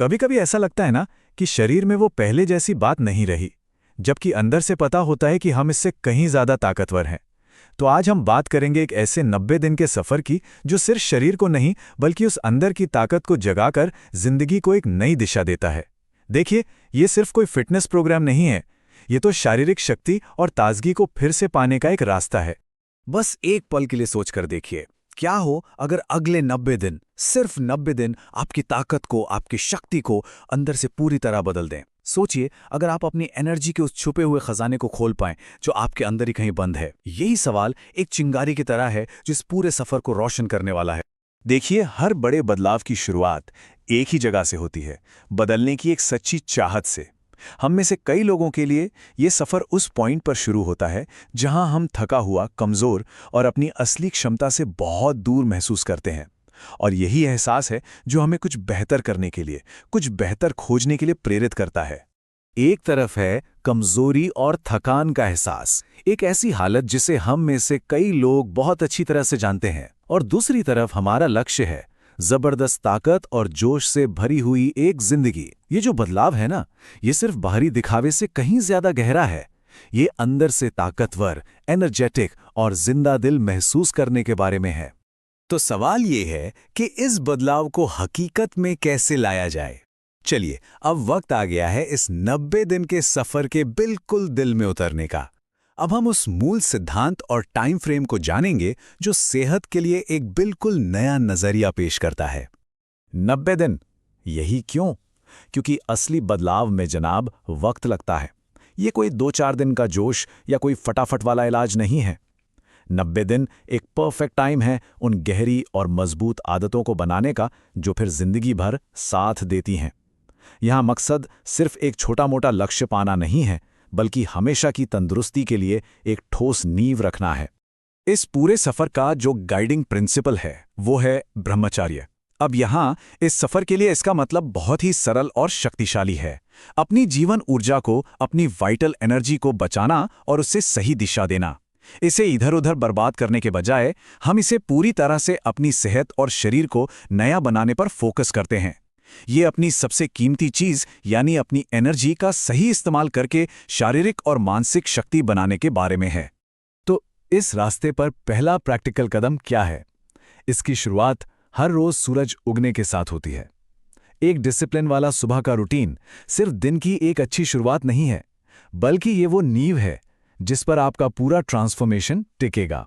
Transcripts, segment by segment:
कभी कभी ऐसा लगता है ना कि शरीर में वो पहले जैसी बात नहीं रही, जबकि अंदर से पता होता है कि हम इससे कहीं ज्यादा ताकतवर हैं। तो आज हम बात करेंगे एक ऐसे 90 दिन के सफर की जो सिर्फ शरीर को नहीं बल्कि उस अंदर की ताकत को जगाकर जिंदगी को एक नई दिशा देता है। देखिए, ये सिर्फ कोई फिटनेस प्रोग्राम नहीं है, ये तो शारीरिक शक्ति और ताजगी को फिर से पाने का एक रास्ता है। बस एक पल के लिए सोचकर देखिए, क्या हो अगर अगले 90 दिन, सिर्फ 90 दिन आपकी ताकत को, आपकी शक्ति को अंदर से पूरी तरह बदल दें। सोचिए, अगर आप अपनी एनर्जी के उस छुपे हुए खजाने को खोल पाएं जो आपके अंदर ही कहीं बंद है। यही सवाल एक चिंगारी की तरह है जो इस पूरे सफर को रोशन करने वाला है। देखिए, हर बड़े बदलाव की शुरुआत एक ही जगह से होती है, बदलने की एक सच्ची चाहत से। हम में से कई लोगों के लिए ये सफ़र उस पॉइंट पर शुरू होता है जहां हम थका हुआ, कमज़ोर और अपनी असली क्षमता से बहुत दूर महसूस करते हैं। और यही एहसास है जो हमें कुछ बेहतर करने के लिए, कुछ बेहतर खोजने के लिए प्रेरित करता है। एक तरफ है कमजोरी और थकान का एहसास, एक ऐसी हालत जिसे हम में से कई लोग बहुत अच्छी तरह से जानते हैं। और दूसरी तरफ हमारा लक्ष्य है जबरदस्त ताकत और जोश से भरी हुई एक जिंदगी। ये जो बदलाव है ना, ये सिर्फ बाहरी दिखावे से कहीं ज्यादा गहरा है। ये अंदर से ताकतवर, एनर्जेटिक और जिंदा दिल महसूस करने के बारे में है। तो सवाल ये है कि इस बदलाव को हकीकत में कैसे लाया जाए। चलिए, अब वक्त आ गया है इस 90 दिन के सफर के बिल्कुल दिल में उतरने का। अब हम उस मूल सिद्धांत और टाइम फ्रेम को जानेंगे जो सेहत के लिए एक बिल्कुल नया नजरिया पेश करता है। 90 दिन, यही क्यों? क्योंकि असली बदलाव में जनाब वक्त लगता है। ये कोई 2-4 दिन का जोश या कोई फटाफट वाला इलाज नहीं है। 90 दिन एक परफेक्ट टाइम है उन गहरी और मजबूत आदतों को बनाने का जो फिर जिंदगी भर साथ देती हैं। यहां मकसद सिर्फ एक छोटा मोटा लक्ष्य पाना नहीं है, बल्कि हमेशा की तंदुरुस्ती के लिए एक ठोस नींव रखना है। इस पूरे सफर का जो गाइडिंग प्रिंसिपल है वो है ब्रह्मचर्य। अब यहां इस सफर के लिए इसका मतलब बहुत ही सरल और शक्तिशाली है। अपनी जीवन ऊर्जा को, अपनी वाइटल एनर्जी को बचाना और उससे सही दिशा देना। इसे इधर उधर बर्बाद करने के बजाय हम इसे पूरी तरह से अपनी सेहत और शरीर को नया बनाने पर फोकस करते हैं। ये अपनी सबसे कीमती चीज यानी अपनी एनर्जी का सही इस्तेमाल करके शारीरिक और मानसिक शक्ति बनाने के बारे में है। तो इस रास्ते पर पहला प्रैक्टिकल कदम क्या है? इसकी शुरुआत हर रोज सूरज उगने के साथ होती है। एक डिसिप्लिन वाला सुबह का रूटीन सिर्फ दिन की एक अच्छी शुरुआत नहीं है, बल्कि ये वो नींव है जिस पर आपका पूरा ट्रांसफॉर्मेशन टिकेगा।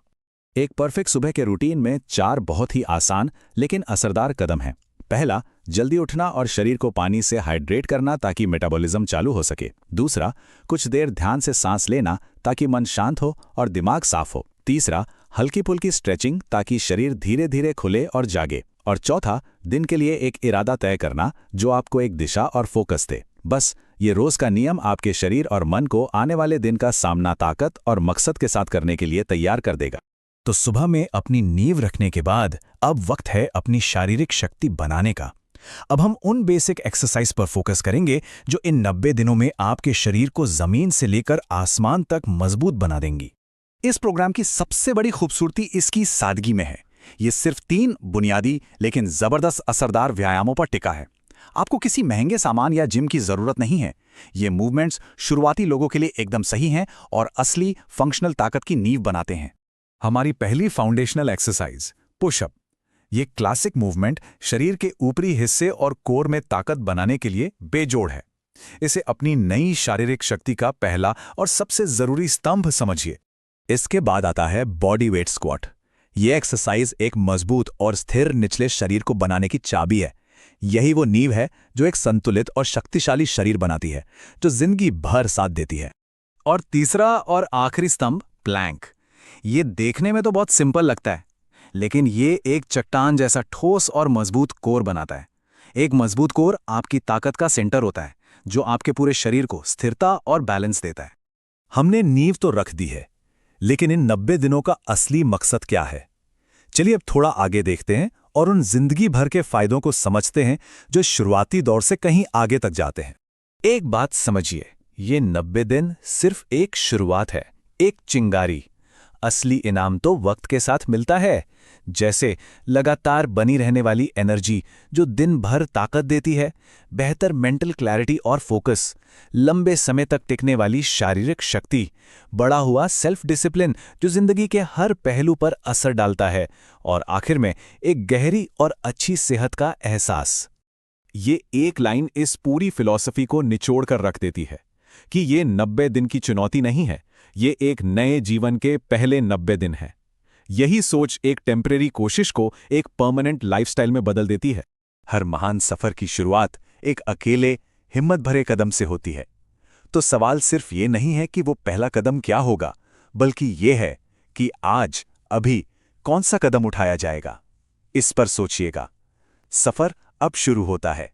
एक परफेक्ट सुबह के रूटीन में 4 बहुत ही आसान लेकिन असरदार कदम हैं। पहला, जल्दी उठना और शरीर को पानी से हाइड्रेट करना ताकि मेटाबॉलिज्म चालू हो सके। दूसरा, कुछ देर ध्यान से सांस लेना ताकि मन शांत हो और दिमाग साफ हो। तीसरा, हल्की फुल्की स्ट्रेचिंग ताकि शरीर धीरे धीरे खुले और जागे। और चौथा, दिन के लिए एक इरादा तय करना जो आपको एक दिशा और फोकस दे। बस ये रोज का नियम आपके शरीर और मन को आने वाले दिन का सामना ताकत और मकसद के साथ करने के लिए तैयार कर देगा। तो सुबह में अपनी नींव रखने के बाद अब वक्त है अपनी शारीरिक शक्ति बनाने का। अब हम उन बेसिक एक्सरसाइज पर फोकस करेंगे जो इन 90 दिनों में आपके शरीर को जमीन से लेकर आसमान तक मजबूत बना देंगी। इस प्रोग्राम की सबसे बड़ी खूबसूरती इसकी सादगी में है। ये सिर्फ 3 बुनियादी लेकिन जबरदस्त असरदार व्यायामों पर टिका है। आपको किसी महंगे सामान या जिम की जरूरत नहीं है। ये मूवमेंट्स शुरुआती लोगों के लिए एकदम सही हैं और असली फंक्शनल ताकत की नींव बनाते हैं। हमारी पहली फाउंडेशनल एक्सरसाइज, पुशअप। ये क्लासिक मूवमेंट शरीर के ऊपरी हिस्से और कोर में ताकत बनाने के लिए बेजोड़ है। इसे अपनी नई शारीरिक शक्ति का पहला और सबसे जरूरी स्तंभ समझिए। इसके बाद आता है बॉडी वेट स्क्वाट। ये एक्सरसाइज एक मजबूत और स्थिर निचले शरीर को बनाने की चाबी है। यही वो नींव है जो एक संतुलित और शक्तिशाली शरीर बनाती है, जो जिंदगी भर साथ देती है। और तीसरा और आखिरी स्तंभ, प्लैंक। ये देखने में तो बहुत सिंपल लगता है, लेकिन ये एक चट्टान जैसा ठोस और मजबूत कोर बनाता है। एक मजबूत कोर आपकी ताकत का सेंटर होता है, जो आपके पूरे शरीर को स्थिरता और बैलेंस देता है। हमने नींव तो रख दी है, लेकिन इन 90 दिनों का असली मकसद क्या है? चलिए अब थोड़ा आगे देखते हैं और उन जिंदगी भर के फायदों को समझते हैं जो शुरुआती दौर से कहीं आगे तक जाते हैं। एक बात समझिए, ये 90 दिन सिर्फ एक शुरुआत है, एक चिंगारी। असली इनाम तो वक्त के साथ मिलता है, जैसे लगातार बनी रहने वाली एनर्जी जो दिन भर ताकत देती है, बेहतर मेंटल क्लैरिटी और फोकस, लंबे समय तक टिकने वाली शारीरिक शक्ति, बढ़ा हुआ सेल्फ डिसिप्लिन जो जिंदगी के हर पहलू पर असर डालता है, और आखिर में एक गहरी और अच्छी सेहत का एहसास। ये एक लाइन इस पूरी फिलॉसफी को निचोड़ कर रख देती है कि ये 90 दिन की चुनौती नहीं है, ये एक नए जीवन के पहले 90 दिन है। यही सोच एक टेम्परेरी कोशिश को एक परमानेंट लाइफस्टाइल में बदल देती है। हर महान सफर की शुरुआत एक अकेले, हिम्मत भरे कदम से होती है। तो सवाल सिर्फ ये नहीं है कि वो पहला कदम क्या होगा, बल्कि ये है कि आज, अभी, कौन सा कदम उठाया जाएगा। इस पर सोचिएगा। सफर अब शुरू होता है।